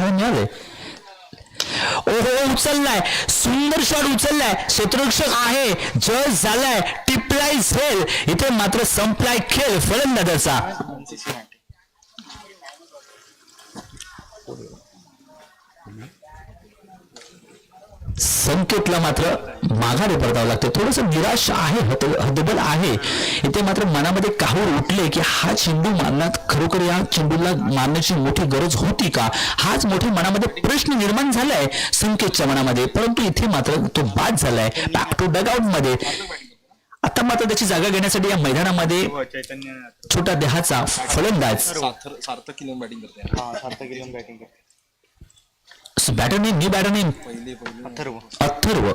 पाहायला मिळाले. ओहो, उचललाय, सुंदर शॉट उचललाय, क्षेत्ररक्षक आहे, जज झालाय, टिपलाय झेल. इथे मात्र संपलाय खेळ फलंदाजाचा. संकेतला मात्र माघारी परतावं लागते. थोडस निराश आहे, हतबल आहे. इथे मात्र मनामध्ये काहूर उठले की हा चेंडू मारण्यात खरोखर या चेंडूला मारण्याची मोठी गरज होती का, हाच मोठे मनामध्ये प्रश्न निर्माण झालाय संकेतच्या मनामध्ये. परंतु इथे मात्र तो बाद झालाय बॅक टू डगआउट मध्ये. आता मात्र त्याची जागा घेण्यासाठी या मैदानामध्ये छोटा देहाचा फलंदाज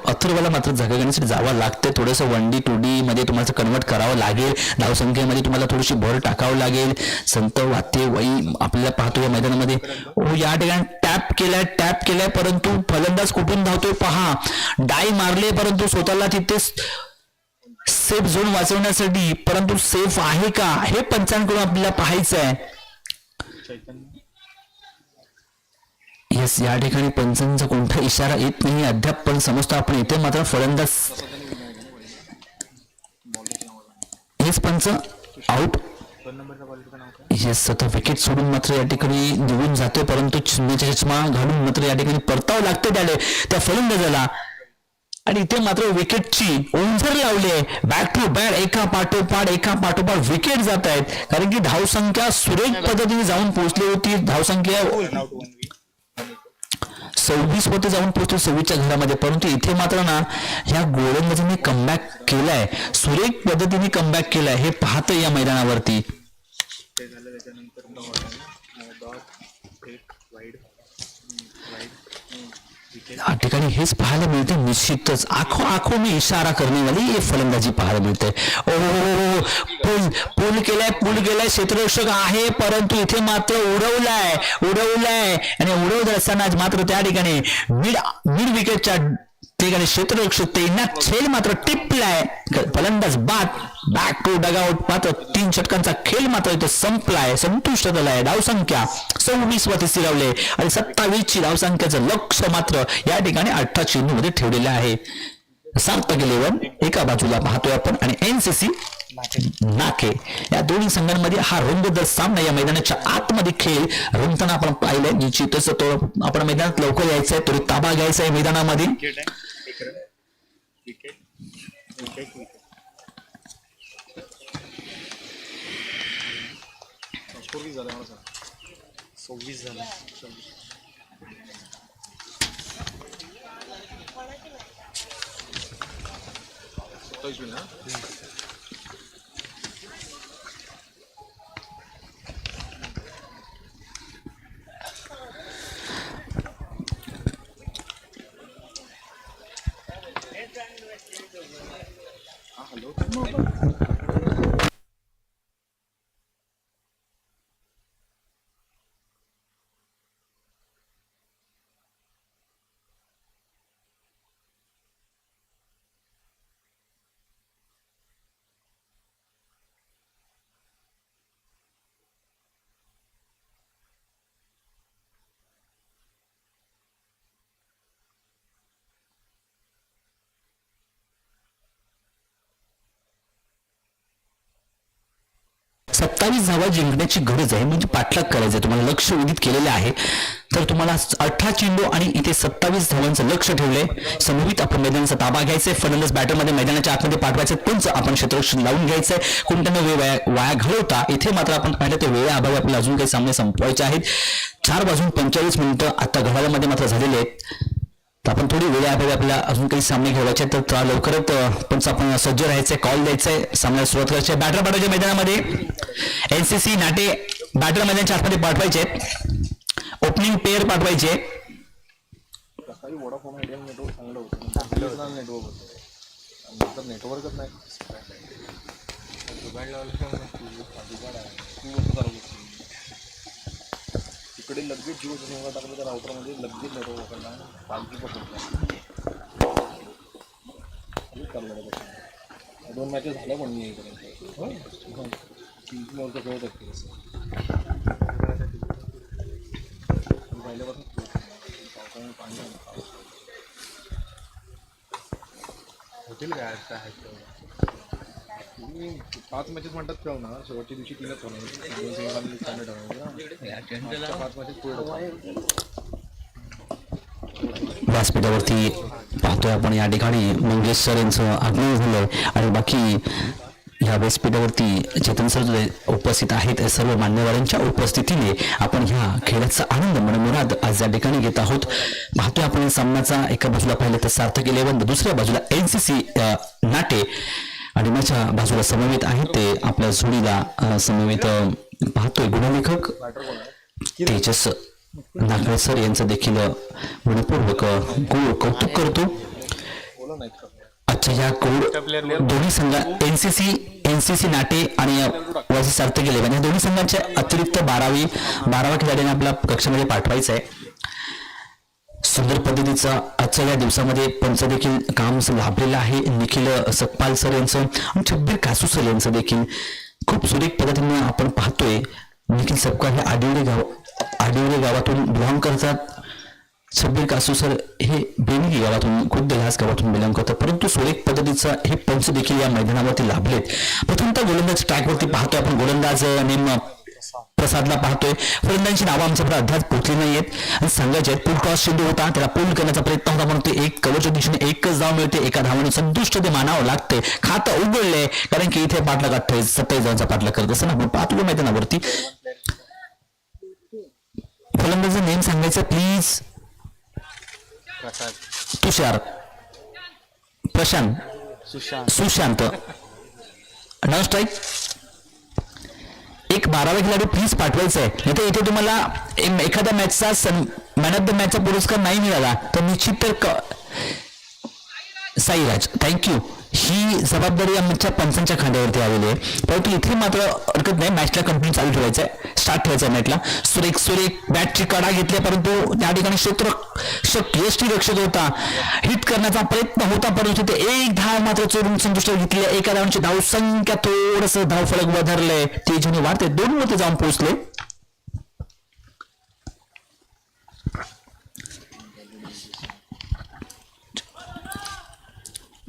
अथर्वला मात्र जागा घेण्यासाठी जावं लागते. थोडंसं 1D 2D मध्ये तुम्हाला कन्वर्ट करावं लागेल. धावसंख्येमध्ये तुम्हाला थोडीशी भर टाकावं लागेल. संत वात्य वही आपल्याला पाहतो या मैदानामध्ये. या ठिकाणी टॅप केलाय परंतु फलंदाज कुठून धावतोय पहा. डाय मारले परंतु स्वतःला तिथे सेफ झोन वाचवण्यासाठी, परंतु सेफ आहे का हे पंचांकडून आपल्याला पाहायचं आहे. येस, या ठिकाणी पंचांचा कोणता इशारा येत नाही अद्याप, पण समजतो आपण. इथे मात्र फलंदाज येस, पंच आउट. येस, आता विकेट सोडून मात्र या ठिकाणी निघून जातोय, परंतु चिन्हाचा चष्मा घालून मात्र या ठिकाणी परतावं लागते त्या फलंदाजाला. आणि इथे मात्र विकेटची ओंझर लावली आहे. बॅक टू बॅक एका पाठोपाठ विकेट जात आहेत. कारण की धावसंख्या सुरेख पद्धतीने जाऊन पोहोचली होती. धावसंख्या 26 मध्ये जाऊन पोहोचतो 26च्या घरामध्ये. परंतु इथे मात्र ना ह्या गोलंदाजांनी कमबॅक केलाय, सुरेख पद्धतीने कमबॅक केलाय हे पाहतोय या मैदानावरती. या ठिकाणी हेच पाहायला मिळते निश्चितच. आखो मी इशारा करणे वाली हे फलंदाजी पाहायला मिळते. ओ पूल केलाय क्षेत्ररक्षक आहे, परंतु इथे मात्र उडवलाय आणि उडवत असताना मात्र त्या ठिकाणी मिड विकेटच्या ठिकाणी क्षेत्ररक्षक तैनात झेल मात्र टिपलाय. फलंदाज बाद. Back to dugout. मात्र 3 षटकांचा खेळ मात्र इथे संपलाय, संतुष्ट झालाय. धावसंख्या 26 वरती स्थिरावले आणि 27ची धावसंख्याचं लक्ष मात्र या ठिकाणी 18 चेंडूमध्ये ठेवलेलं आहे. सार्थक 11 एका बाजूला पाहतोय आपण आणि NCC नाके या दोन्ही संघांमध्ये हा रंगतदार सामना या मैदानाच्या आतमध्ये खेळ रंगताना आपण पाहिलंय. निश्चितच तो आपण मैदानात लवकर यायचंय, तरी ताबा घ्यायचा आहे मैदानामध्ये. सत्तावीस धावा जिंकण्याची गरज आहे, म्हणजे पाठलाग करायचं. तुम्हाला लक्ष उदित केलेलं आहे, तर तुम्हाला 18 चेंडू आणि इथे 27 धावांचं लक्ष ठेवलंय. समोरित आपण मैदानाचा ताबा घ्यायचंय. फलंदाज बॅटरमध्ये मैदानाच्या आतमध्ये पाठवायचं, पंच आपण क्षेत्ररक्षण लावून घ्यायचंय. कोणत्याने वेळ वाया घालवता. इथे मात्र आपण पाहिलं तर वेळा अभावी आपल्याला अजून काही सामने संपवायचे आहेत. 4:45 मिनिटं आता घड्याळामध्ये मात्र झालेले आहेत. आपण थोडी वेळा अभावी आपल्याला अजून काही सामने घेवायचे, तर लवकरच पंच आपण सज्ज राहायचंय, कॉल द्यायचंय, सामन्याला सुरुवात करायची. बॅटरच्या मैदानामध्ये NCC नाटे बॅटर मैदानाच्या आतमध्ये पाठवायचे, ओपनिंग पेअर पाठवायचे. नेटवर्कच नाही इकडे लगेच जिओ सिनेमा टाकलं तर राऊटरमध्ये लगेच नेटवर्क पकडला, 5G पकडला. 2 मॅचेस झाल्या पण मी इकडे 3 वर्ष खेळत असते. पहिल्यापासून पावसामुळे पाणी होतील काय काय तुम्ही 5 मॅचेस म्हणतात ठेवणार शेवटच्या दिवशी 3च होणार 5 मॅचेस पुढे व्यासपीठावरती पाहतोय आपण या ठिकाणी मंगेश सर यांचं आगमन झालंय आणि बाकी या व्यासपीठावरती चेतन सर जे उपस्थित आहेत सर्व मान्यवरांच्या उपस्थितीने आपण ह्या खेळाचा आनंद मनमुराद आज या ठिकाणी घेत आहोत. पाहतोय आपण सामन्याचा एका बाजूला पाहिलं तर सार्थक 11 दुसऱ्या बाजूला NCC नाटे आणि माझ्या बाजूला समवेत आहेत ते आपल्या जोडीला समवेत पाहतोय गुणलेखक तेजस नागळे सर यांचं देखील मनपूर्वक कौतुक करतो. अच्छा या दोन्ही संघा एनसीसी नाटे आणि वासी सार्थक 11 या दोन्ही संघांच्या अतिरिक्त 12वा खेळाडूने आपल्या कक्षामध्ये पाठवायचं आहे. सुंदर पद्धतीचा आजच्या या दिवसामध्ये पंच देखील काम लाभलेलं आहे. निखिल सकपाल सर यांचं आणि छब्बीर कासू सर यांचं देखील खूप सुरेख पद्धतीने आपण पाहतोय. निखिल सकपाल हे आडिवरे गावातून बिलॉंग करतात. छब्बीर कासू सर हे बेनगी गावातून खुद्द ह्याच गावातून बिलॉंग करतात, परंतु सुरेख पद्धतीचा हे पंच देखील या मैदानावरती लाभलेत. प्रथमतः गोलंदाज ट्रॅकवरती पाहतोय आपण गोलंदाज नेम प्रसादला पाहतोय. फलंदाजांची नावं आमच्याकडे अद्याप पोहोचली नाहीयेत आणि सांगायचे पूल क्रॉस चेंडू होता, त्याला पूल करण्याचा प्रयत्न होता, म्हणून ते एक कवरच्या दिशेने एकच धाव मिळते. एका धावाने संतुष्ट ते मानावं लागते. खातं उघडलंय कारण की इथे पाठलाग 27 धावांचा पाठलाग करत असताना आपण पाहतो मैदानावरती. फलंदाजाचं नेम सांगायचं please. Tushar, Prashant, Sushant. Now strike. एक 12वा खेळाडू प्लीज पाठवायचा आहे. नाही तर इथे तुम्हाला एखाद्या मॅचचा मॅन ऑफ द मॅचचा पुरस्कार नाही मिळाला तर निश्चित तर साईराज थँक्यू ही जबाबदारी आमच्या पंचांच्या खांद्यावरती आलेली आहे. परंतु इथे मात्र हरकत नाही, मॅचला कंटिन्यू चालू ठेवायचं आहे, स्टार्ट ठेवायचं आहे मॅचला. सुरेख बॅटची कडा घेतली परंतु त्या ठिकाणी यष्टीरक्षक होता, हिट करण्याचा प्रयत्न होता परंतु ते एक धाव मात्र चोरून संतुष्ट घेतली. एका धावांची धाव संख्या थोडस धाव फलक वधारलंय, तेजीने वाढते 2 वरती जाऊन पोहोचले.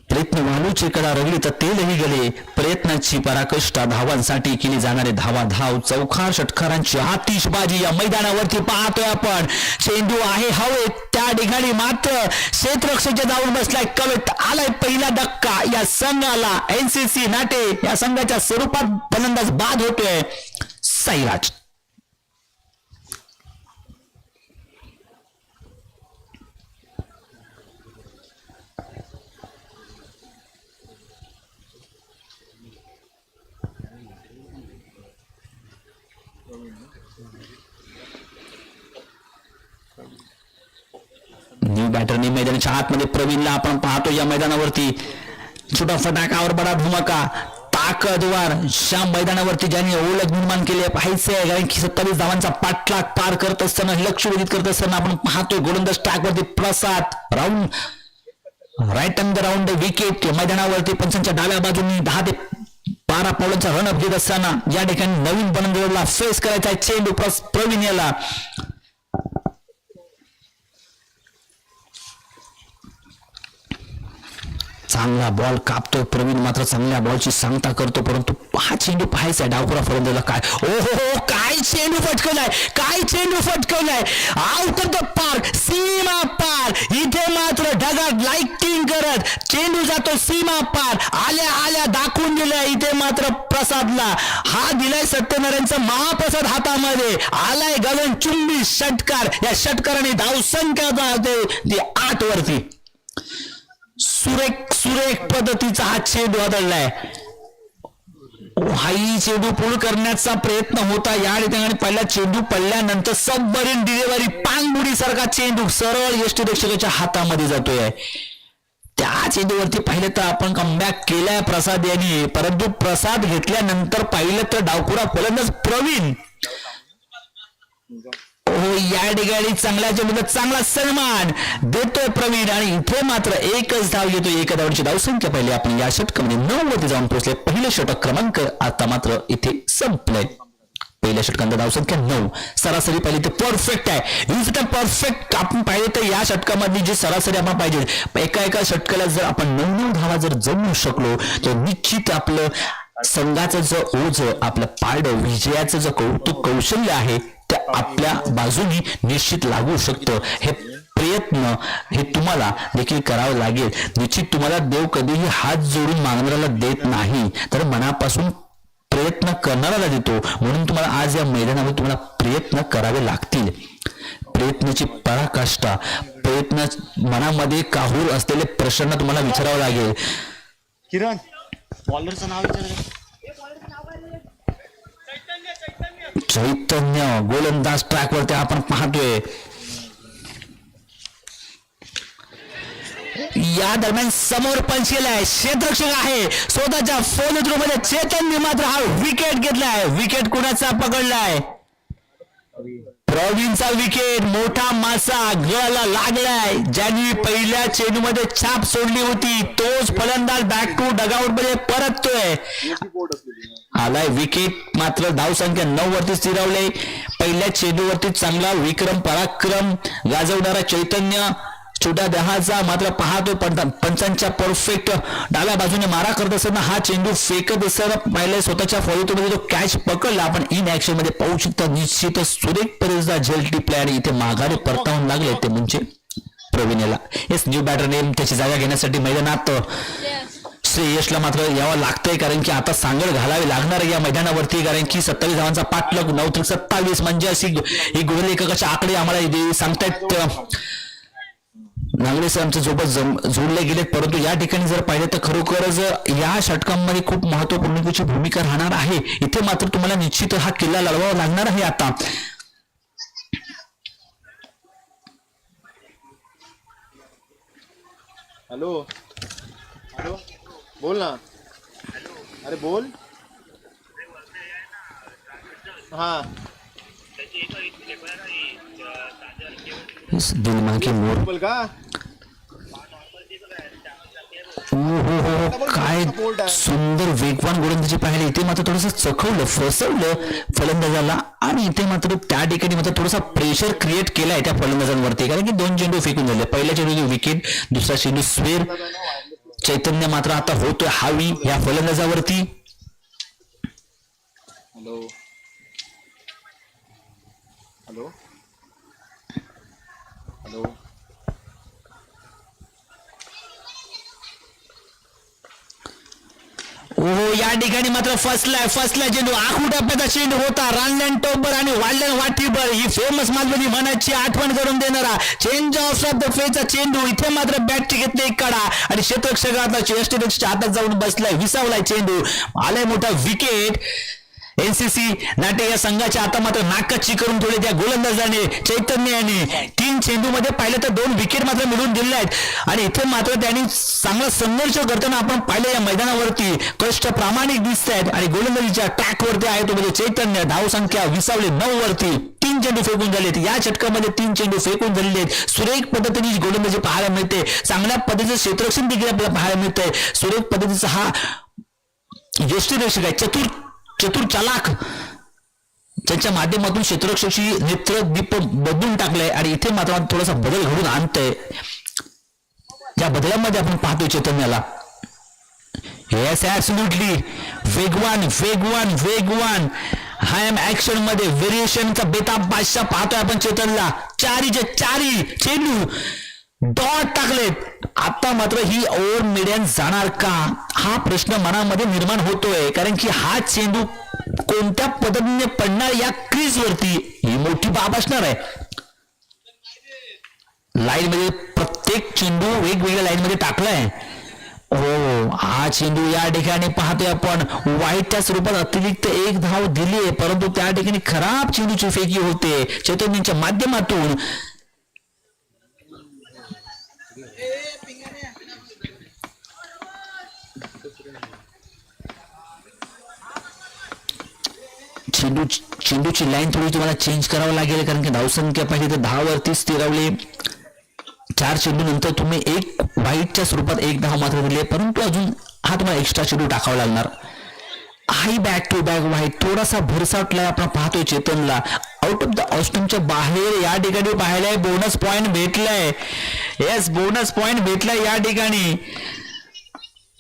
प्रयत्न वालूची कडा रगली तर तेलही गेले. प्रयत्नाची पराकाष्ठा धावांसाठी केली जाणारे धाव चौकार षटकारांची आतिषबाजी या मैदानावरती पाहतोय आपण. चेंडू आहे हवेत, त्या ठिकाणी मात्र क्षेत्ररक्षक जाऊन बसलाय. कवेत आलाय पहिला धक्का या संघाला. NCC नाटे या संघाच्या स्वरूपात फलंदाज बाद होतोय साईराज. न्यू बॅटरनी मैदानाच्या आतमध्ये प्रवीणला आपण पाहतो या मैदानावरती. छोटा फटाकावर बडा धुमाका, ताकदवार या मैदानावरती ज्यांनी ओळख निर्माण केली आहे पाहायचंय. कारण की 27 धावांचा पाठलाग पार करत असताना, लक्ष वेधित करत असताना आपण पाहतोय गोलंदाज ट्रॅकवरती Prasad round right on the round wicket. मैदानावरती पंचांच्या डाव्या बाजूनी 10 ते 12 पावलांचा रनअप घेत असताना या ठिकाणी नवीन फलंदाजाला फेस करायचा आहे चेंडू प्रवीण याला. चांगला बॉल कापतोय प्रवीण, मात्र चांगल्या बॉलची सांगता करतो परंतु हा चेंडू पाहायचा डावपुरा फलंदाजाला. काय ओहो काय चेंडू फटकवलाय, काय चेंडू फटकवलाय. आउट ऑफ द पार्क, सीमा पार. इथे मात्र ढगात लाइटिंग करत चेंडू जातो सीमा पार. आल्या दाखवून दिलाय इथे मात्र प्रसादला. हा दिलाय सत्यनारायणचा महाप्रसाद हातामध्ये. आलाय गगनचुंबी षटकार. या षटकाराने धावसंख्या 8 वरती. सुरेख पद्धतीचा हा चेंडू आदळलाय. हाई चेंडू पूर्ण करण्याचा प्रयत्न होता या ठिकाणी. पहिला चेंडू पडल्यानंतर सबमरीन डिलिव्हरी पांगबुडी सारखा चेंडू सरळ यष्टीरक्षकाच्या हातामध्ये जातोय. त्या चेंडूवरती पाहिलं तर आपण कमबॅक केलाय प्रसाद यांनी, परंतु प्रसाद घेतल्यानंतर पाहिलं तर डावखुरा फलंदाज प्रवीण हो या ठिकाणी चांगल्या चेंडूला चांगला सन्मान देतोय प्रवीण. आणि इथे मात्र एकच धाव येतोय. एका धावांची धावसंख्या पहिले आपण या षटकामध्ये 9 वरती जाऊन पोहोचले. पहिले षटक क्रमांक आता मात्र इथे संपलंय. पहिल्या षटकांचा धावसंख्या 9, सरासरी पाहिली तर परफेक्ट आहे. इन्स्टंट परफेक्ट आपण पाहिले तर या षटकामधली जी सरासरी आपण पाहिजे एका षटकाला जर आपण 9 धावा जर जमू शकलो तर निश्चित आपलं संघाचं जो ओझ, आपलं पारडं, विजयाचं जो कौशल्य आहे ते आपल्या बाजूनी निश्चित लागू शकतं. हे प्रयत्न हे तुम्हाला देखील करावं लागेल. निश्चित तुम्हाला देव कधीही हात जोडून मागणाऱ्याला देत नाही, तर मनापासून प्रयत्न करणाऱ्याला देतो. म्हणून तुम्हाला आज या मैदानावर तुम्हाला प्रयत्न करावे लागतील. प्रयत्नाची पराकाष्ठा, प्रयत्न मनामध्ये काहूर असलेले प्रश्न तुम्हाला विचारावं लागेल. किरण बॉलरचं नाव विचार. चैतन्य गोलंदाज ट्रॅकवरती आपण पाहतोय. या दरम्यान समोर पंच केलाय, क्षेत्ररक्षक आहे स्वतःच्या फोन थ्रू मध्ये चैतन्य मात्र हा विकेट घेतलाय. विकेट कुणाचा पकडलाय? प्रवीणचा विकेट. मोठा मासा गळाला लागलाय. ज्यांनी पहिल्या चेंडूमध्ये छाप सोडली होती तोच फलंदाज बॅक टू डगआउट मध्ये परततोय. आलाय विकेट. मात्र धावसंख्या 9 वरती स्थिरावले. पहिल्या चेंडूवरती चांगला विक्रम पराक्रम गाजवणारा चैतन्य छोट्या दहाचा मात्र पाहतो पंचांच्या परफेक्ट डाव्या बाजूने मारा करत असताना हा चेंडू फेकत असताना पाहिलं स्वतःच्या फॉलोमध्ये तो कॅच पकडला. आपण इन ऍक्शन मध्ये पाहू शकता. निश्चितच सुरेख पद्धतीचा झेल टिपला आणि इथे माघारी परतावून लागले ते म्हणजे प्रवीणला. येस, न्यू बॅटर नेम त्याची जागा घेण्यासाठी मैदानात श्रेयसला मात्र यावं लागतंय, कारण की आता सांगड घालावी लागणार या मैदानावरती, कारण की 27 धावांचा पाठलाग. 9-27 म्हणजे अशी ही गोललेखकाचे आकडे आम्हाला सांगतायत. नांगरे सर आमच्या सोबत जोडले गेलेत, परंतु या ठिकाणी जर पाहिलं तर खरोखरच या षटकांमध्ये खूप महत्वपूर्ण भूमिका राहणार आहे. इथे मात्र तुम्हाला निश्चित हा किल्ला लढवावा लागणार आहे. आता हॅलो हॅलो बोल ना. अरे बोल. हा दिलमागे मोर. बोल का. काय सुंदर वेगवान गोलंदाजी पाहिली. इथे मात्र थोडंसं चखवलं, फसवलं फलंदाजाला आणि इथे मात्र त्या ठिकाणी मात्र थोडासा प्रेशर क्रिएट केलाय त्या फलंदाजांवरती, कारण की 2 चेंडू फेकून झाले. पहिल्या चेंडू विकेट, दुसरा चेंडू स्वेर. चैतन्य मात्र आता होतोय हावी या फलंदाजावरती. Hello hello hello. हो, या ठिकाणी मात्र फसला चेंडू. आखू टप्प्याचा चेंडू होता. रानलँड टोपर आणि वाढलँड वाटीबर ही फेमस मालवणी म्हणाची आठवण करून देणारा चेंज ऑफ द फेचा चेंडू. इथे मात्र बॅटची घेतली एक कडा आणि क्षेत्ररक्षकाचा यष्टीरक्षकाच्या हातात जाऊन बसलाय, विसावलाय चेंडू. आलाय मोठा विकेट. एनसीसी नाटे या संघाच्या आता मात्र नाकाची करून थोडे त्या गोलंदाजाने चैतन्य यांनी 3 चेंडू मध्ये पाहिलं तर 2 विकेट मात्र मिळवून दिले आहेत आणि इथे मात्र त्यांनी चांगला संघर्ष करताना आपण पाहिलं या मैदानावरती. कष्ट प्रामाणिक दिसत आहेत आणि गोलंदाजीच्या ट्रॅकवरती आहे तो म्हणजे चैतन्य. धावसंख्या विसावले 9 वरती. 3 चेंडू फेकून झालेत या षटकामध्ये. 3 चेंडू फेकून झालेले आहेत. सुरेख पद्धतीने गोलंदाजी पाहायला मिळते. चांगल्या पद्धतीचं क्षेत्ररक्षण देखील आपल्याला पाहायला मिळतंय. सुरेख पद्धतीचा हा यष्टीरक्षक आहे, चतुर चालाक, त्यांच्या माध्यमातून क्षेत्ररक्षकाची नेत्रदीप बदलून टाकलंय आणि इथे मात्र थोडासा बदल घडून आणतंय. या बदलामध्ये आपण पाहतोय चैतन्याला. येस, ऍब्सोल्युटली वेगवान हाय एम ऍक्शन मध्ये व्हेरिएशनचा बेताब बादशाह पाहतोय आपण चैतन्यला. 4 चेंडू डॉट टाकलेत. आता मात्र ही ओव्हर मिडियन जाणार का हा प्रश्न मनामध्ये निर्माण होतोय, कारण की हा चेंडू कोणत्या पद्धतीने पडणार या क्रीज वरती ही मोठी बाब असणार आहे. लाईन मध्ये प्रत्येक चेंडू वेगवेगळ्या लाईन मध्ये टाकलाय. हो, हा चेंडू या ठिकाणी पाहतोय आपण वाईटच्या स्वरूपात अतिरिक्त 1 धाव दिली, परंतु त्या ठिकाणी खराब चेंडूची फेकी होते चैतन्याच्या माध्यमातून. चेंडूची लाईन थोडी तुम्हाला चेंज करावं लागेल, कारण की धावसंख्या पाहिजे तर 10 वरती स्थिरावली. 4 चेंडू नंतर तुम्ही 1 वाईटच्या स्वरूपात 1 धाव मात्र दिले, परंतु अजून हा तुम्हाला एक्स्ट्रा चेंडू टाकावा लागणार. हाई बॅक टू बॅक वाईट थोडासा भरसाटलाय आपण पाहतोय चेतनला. आउट ऑफ द ऑस्टमच्या बाहेर या ठिकाणी पाहायलाय बोनस पॉइंट भेटलाय. येस बोनस पॉइंट भेटलाय या ठिकाणी.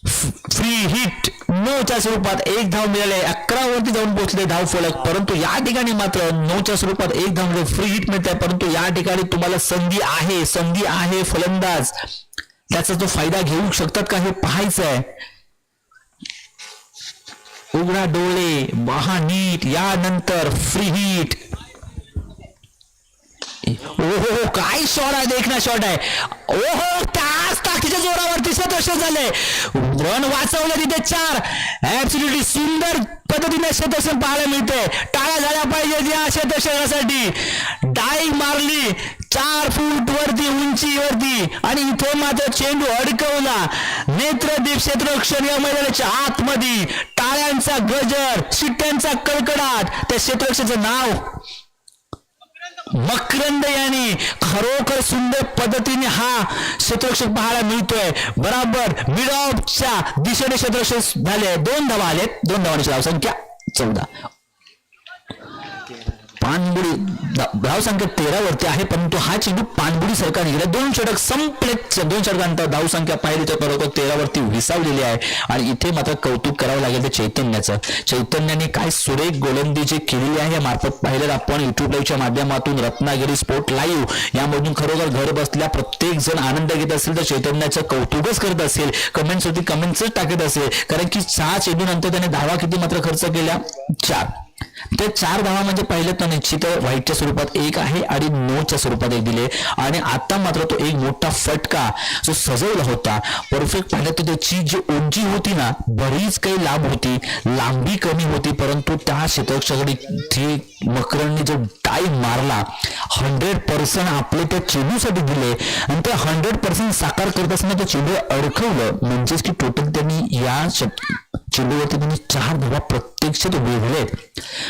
फ्री हिट नोच्या स्वरूपात एक धाव मिळाले. 11 वरती जाऊन पोहोचले धाव फलक, परंतु या ठिकाणी मात्र 9च्या स्वरूपात एक धाव मिळाले. फ्री हिट मिळते, परंतु या ठिकाणी तुम्हाला संधी आहे. फलंदाज त्याचा जो फायदा घेऊ शकतात का हे पाहायचं आहे. उघडा डोळे, महा नीट, यानंतर फ्री हिट. ओहो काय शॉट आहे, देखना शॉट आहे. ओहो त्याच ताकदीच्या जोरावरती शतक झाले. रन वाचवले तिथे 4. ऍब्सोल्युटली सुंदर पद्धतीने शतक पाहायला मिळते. टाळ्या झाल्या पाहिजे या शतकासाठी. डाईव्ह मारली 4 फूट वरती उंचीवरती आणि इथे मात्र चेंडू अडकवला. नेत्रदीप क्षेत्ररक्षण या मैदानाच्या आतमध्ये. टाळ्यांचा गजर, शिट्ट्यांचा कडकडाट. त्या क्षेत्ररक्षणाचं नाव मकरंद यांनी. खरोखर सुंदर पद्धतीने हा क्षेत्ररक्षक पाहायला मिळतोय. बराबर मिड ऑफच्या दिशेने क्षेत्ररक्षक झाले. 2 धावा आलेत. 2 धावांची धावसंख्या 14. पाणबुडी धावसंख्या 13 वरती आहे, परंतु हा चेंडू पाणबुडी सारखा निघाला. 2 षटक संपलेत. 2 षटकांतर धावसंख्या पाहिली तर बरोबर 13 वरती विसावलेली आहे. आणि इथे मात्र कौतुक करावं लागेल ते चैतन्याचं. चैतन्याने काय सुरेख गोलंदाजी केलेली आहे. मार्फत पाहिलं आपण युट्यूब लाईव्हच्या माध्यमातून रत्नागिरी स्पोर्ट लाईव्ह यामधून खरोखर घर बसल्या प्रत्येक जण आनंद घेत असेल तर चैतन्याचं कौतुकच करत असेल. कमेंट्स होती कमेंट्सच टाकत असेल, कारण की 6 चेंडू नंतर त्याने धावा किती मात्र खर्च केल्या 4. ते 4 धावा म्हणजे पाहिलं तर निश्चित व्हाईटच्या स्वरूपात 1 आहे आणि 9च्या स्वरूपात 1 दिले. आणि आता मात्र तो एक मोठा फटका जो सजवला होता परफेक्ट पाहिलं तर त्याची जी उंची होती ना बरीच काही लांब होती, लांबी कमी होती, परंतु त्या क्षेत्ररक्षकाने मकरंदने जो डाईव्ह मारला 100% आपले त्या चेंडूसाठी दिले आणि ते 100% साकार करत असताना तो चेंडू अडकवलं. म्हणजेच की टोटल त्यांनी या चेंडूवरती त्यांनी 4 धावा प्रत्यक्षात वेधले.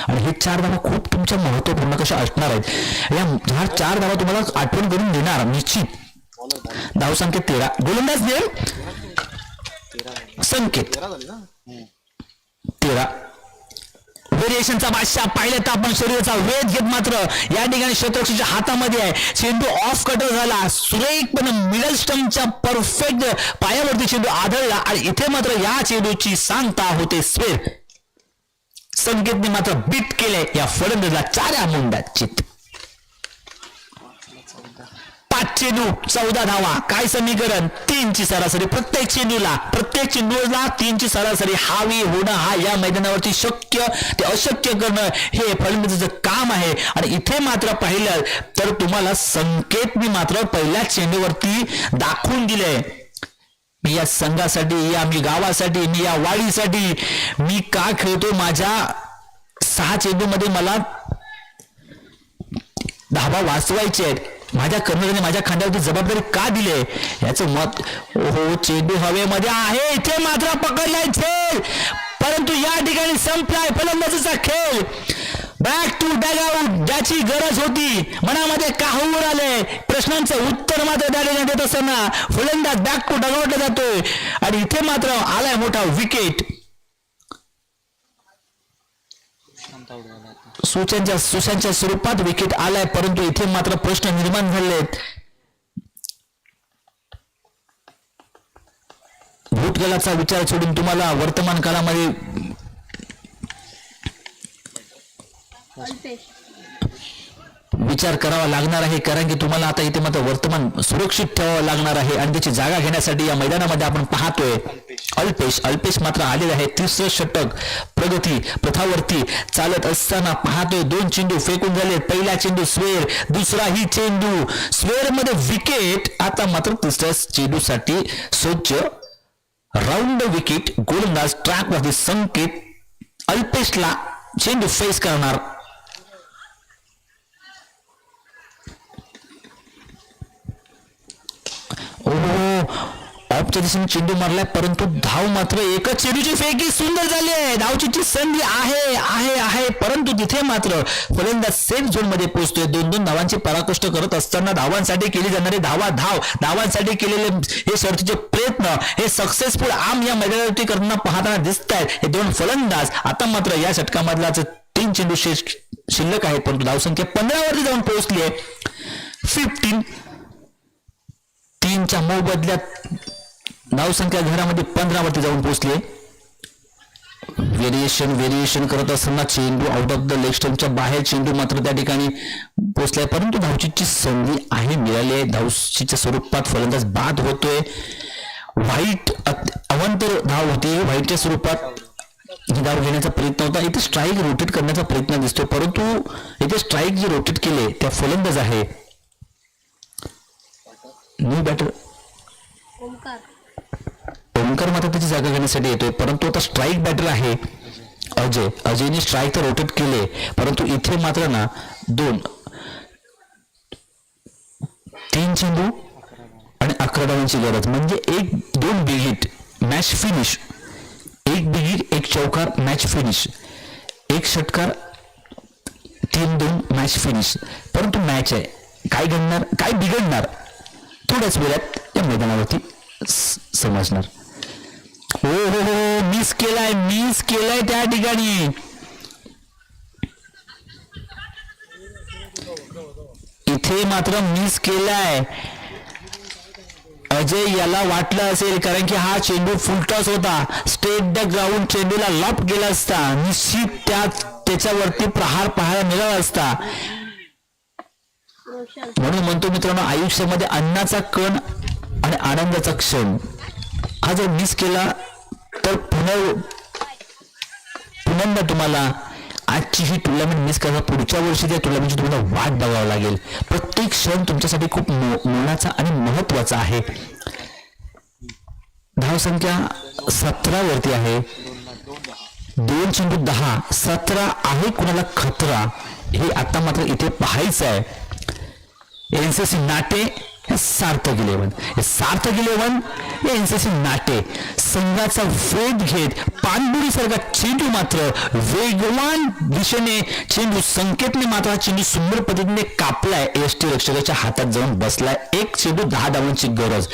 आणि हे 4 धावा खूप तुमच्या महत्वपूर्ण कशा असणार आहेत. ह्या 4 धावा तुम्हाला आठवण करून देणार निश्चित. धावसंख्या 13. गोलंदाज नेम संकेत 13. व्हेरिएशनचा बादशाह पाहिलं तर आपण शरीराचा वेध घेत मात्र या ठिकाणी क्षेत्ररक्षकाच्या हातामध्ये आहे. चेंडू ऑफ कटर झाला. सुरेखपणे मिडल स्टंपच्या परफेक्ट पायावरती चेंडू आढळला आणि इथे मात्र या चेंडूची सांगता होते स्वेर. संकेतने मात्र बीट केले या फलंदाजाला 4 मुंडात चित. 5 चेंडू 14 धावा. काय समीकरण? 3ची सरासरी प्रत्येक चेंडूला 3ची सरासरी हावी होणं हा या मैदानावरती शक्य ते अशक्य करणं हे फलंदाजाचं काम आहे. आणि इथे मात्र पाहिलं तर तुम्हाला संकेतने मात्र पहिल्या चेंडूवरती दाखवून दिले मी या संघासाठी, या मी गावासाठी, मी या वाडीसाठी मी का खेळतो. माझ्या 6 चेंडूमध्ये मला धावा वाचवायचे आहेत. माझ्या कर्मचाऱ्याने माझ्या खांद्यावरती जबाबदारी का दिले याचं मत. ओहो चेंडू हवेमध्ये आहे. इथे मात्र पकडलाय झेल, परंतु या ठिकाणी संपलाय फलंदाजीचा खेळ. बॅक टू डगआउट ज्याची गरज होती मनामध्ये काहूर आले. प्रश्नांचं उत्तर मात्र त्या ठिकाणी देत असताना फलंदाज बॅक टू डगआउटला जातोय आणि इथे मात्र आलाय मोठा विकेट. सुशांतच्या स्वरूपात विकेट आलाय, परंतु इथे मात्र प्रश्न निर्माण झालेत. भूतकाळाचा विचार सोडून तुम्हाला वर्तमान काळामध्ये विचार करावा लागणार आहे, कारण की तुम्हाला आता इथे मात्र वर्तमान सुरक्षित ठेवावं लागणार आहे. आणि त्याची जागा घेण्यासाठी या मैदानामध्ये आपण पाहतोय अल्पेश मात्र आलेले आहे. 3रं षटक प्रगती पथावरती चालत असताना पाहतोय. 2 चेंडू फेकून झाले. पहिला चेंडू स्वेर, दुसराही चेंडू स्वेर मध्ये विकेट. आता मात्र 3ऱ्या चेंडूसाठी स्वच्छ राऊंड विकेट. गोलंदाज ट्रॅक वरती संकेत अल्पेशला चेंडू फेस करणार. ऑफ टॉपच्या दिशेने चेंडू मारलाय, परंतु धाव मात्र एकच चेंडूची फेकी सुंदर झाली आहे. धावचीची संधी आहे आहे आहे, परंतु तिथे मात्र फलंदाज सेफ झोन मध्ये पोहोचतोय. 2-2 धावांची पराकोष्ट करत असताना धावांसाठी केली जाणारी धावांसाठी केलेले हे शर्तीचे प्रयत्न हे सक्सेसफुल आम या मैदानावरती करताना पाहताना दिसत आहेत हे दोन फलंदाज. आता मात्र या षटकामधला 3 चेंडू शिल्लक आहेत, परंतु धावसंख्या 15 वरती जाऊन पोहोचली आहे. 15 3च्या मोबदल्यात धावसंख्या घरामध्ये 15 वरती जाऊन पोहोचली. व्हेरिएशन करत असताना चेंडू आउट ऑफ द लेग स्टंपच्या बाहेर चेंडू मात्र त्या ठिकाणी पोहोचलाय, परंतु धावचीची संधी आहे मिळाली आहे. धावचीच्या स्वरूपात फलंदाज बाद होतोय. व्हाईट अवंतर धाव होती, व्हाईटच्या स्वरूपात ही धाव घेण्याचा प्रयत्न होता. इथे स्ट्राईक रोटेट करण्याचा प्रयत्न दिसतोय, परंतु इथे स्ट्राईक जे रोटेट केले त्या फलंदाज आहे न्यू बॅटर ओमकार मात्र त्याची जागा घेण्यासाठी येतोय, परंतु आता स्ट्राईक बॅटर आहे अजयने स्ट्राईक तर रोटेट केले, परंतु इथे मात्र ना 3 चेंडू आणि 11 धावांची गरज, म्हणजे 1-2 big hit match finish, 1 big hit 1 चौकार मॅच फिनिश, 1 षटकार 3-2 मॅच फिनिश. परंतु मॅच आहे, काय घडणार काय बिघडणार थोड्याच वेळात या मैदानावरती समजणार. हो हो हो, मिस केलाय त्या ठिकाणी. इथे मात्र मिस केलाय अजय. याला वाटलं असेल, कारण की हा चेंडू फुलटॉस होता, स्टेट द ग्राउंड चेंडूला लॉप गेला असता, निश्चित त्याच्यावरती प्रहार पाहायला मिळाला असता. म्हणून म्हणतो मित्रांनो, आयुष्यामध्ये अन्नाचा कण आणि आनंदाचा क्षण हा जर मिस केला तर पुन्हा तुम्हाला आजची ही टुर्नामेंट मिस करा, पुढच्या वर्षी त्या टुर्नामेंटची तुम्हाला वाट बघावं लागेल. प्रत्येक क्षण तुमच्यासाठी खूप मोलाचा आणि महत्वाचा आहे. धावसंख्या 17 वरती आहे, 2 चेंडू 10, 17 आहे कुणाला खतरा हे आता मात्र इथे पाहायचं आहे. एनसीसी नाटे सार्थक 11 एनसीसी नाटे संघाचा वेध घेत पाणबुडी सारखा चेंडू मात्र वेगवान दिशेने चेंडू संकेतने मात्र चेंडू सुंदर पद्धतीने कापलाय, एसटी रक्षकाच्या हातात जाऊन बसलाय. 1 चेंडू 10 धावांची गरज.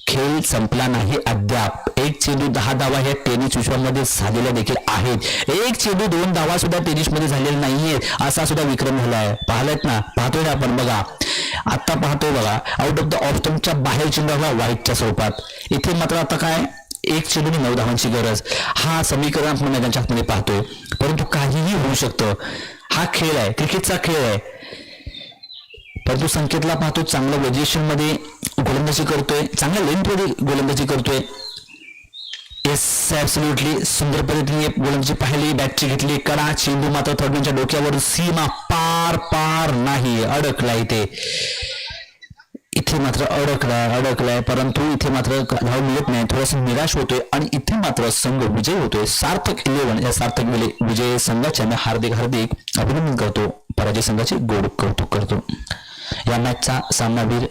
खेळ संपला नाही अद्याप. 1 चेंडू 10 धावा ह्या टेनिस विश्वामध्ये झालेल्या देखील आहेत. 1 चेंडू 2 धावा सुद्धा टेनिस मध्ये झालेल्या नाहीयेत, असा सुद्धा विक्रम झालाय. पाहिलेत ना, पाहतोय ना आपण, बघा आता पाहतोय बघा, आउट ऑफ द ऑफ स्टंपच्या बाहेर चेंडू आला व्हाईटच्या स्वरूपात. इथे मात्र आता काय 1 चेंडू 9 धावांची गरज. हा समीकरण आपण मैदानाच्या आतमध्ये पाहतोय, परंतु काहीही होऊ शकतं. हा खेळ आहे, क्रिकेटचा खेळ आहे. परंतु संकेतला पाहतो चांगल्या पोझिशन मध्ये गोलंदाजी करतोय, चांगल्या लेंथ मध्ये गोलंदाजी करतोय. येस ऍब्सोल्युटली सुंदर पद्धतीने गोलंदाजी पाहिली, बॅटची घेतली कडा, चेंडू मात्र थर्डमॅनच्या डोक्यावर सीमा पार नाही, अडकला. इथे मात्र अडकलाय, परंतु इथे मात्र धाव मिळत नाही, थोडासा निराश होतोय आणि इथे मात्र संघ विजय होतोय. सार्थक 11 या सार्थक विजय संघाचे मी हार्दिक अभिनंदन करतो. पराजय संघाचे गोड कौतुक करतो. या मॅचचा सामनावीर